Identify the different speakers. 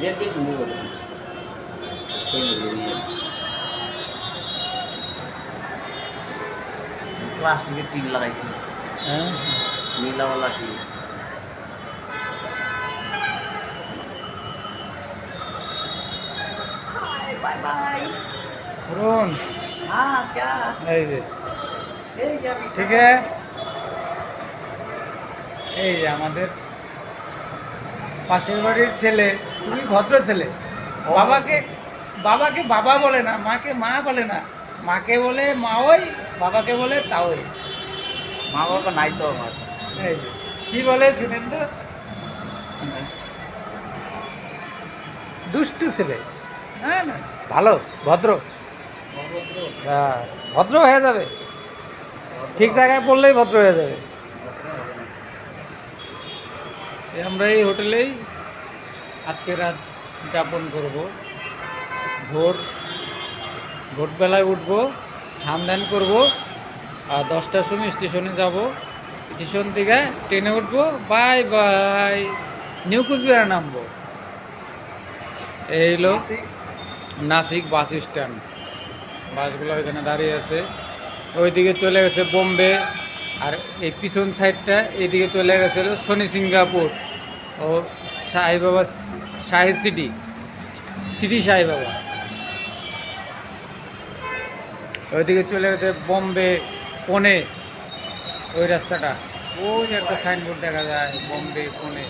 Speaker 1: জের বেশি নিয়ে গেল প্লাস্টিকের টিন লাগাইছে
Speaker 2: হ্যাঁ
Speaker 1: নীলাওয়ালা টিন बाय बाय
Speaker 2: অরুণ
Speaker 1: हाँ क्या
Speaker 2: এই যে
Speaker 1: ए क्या
Speaker 2: ঠিক আছে এই যে আমাদের পাশের বাড়ির ছেলে খুবই ভদ্র ছেলে বাবাকে বাবাকে বাবা বলে না মাকে মা বলে না মাকে বলে মা ওই বাবাকে বলে তাওই
Speaker 1: माँ बाबा नहीं तो हमारे
Speaker 2: এই যে কি বলে শুনেন তো দুষ্টু ছেলে হ্যাঁ না ভালো ভদ্র হ্যাঁ ভদ্র হয়ে যাবে ঠিক জায়গায় পড়লেই ভদ্র হয়ে যাবে আমরা এই হোটেলেই আজকে রাত যাপন করব ভোরবেলায় উঠবো স্নান ধান করবো আর 10টার সময় স্টেশনে যাব স্টেশন থেকে ট্রেনে উঠবো বাই বাই নিউ কুচবিহার নামবো এই হলো নাসিক বাস স্ট্যান্ড বাসগুলো এখানে দাঁড়িয়ে আছে ওইদিকে চলে গেছে বোম্বে আর এই পিছন সাইডটা এইদিকে চলে গেছে শনি সিঙ্গাপুর ও সাই বাবা শাহি সিটি সাই বাবা ওইদিকে চলে গেছে বোম্বে পুনে ওই রাস্তাটা ওই একটা সাইনবোর্ড দেখা যায় বোম্বে পুনে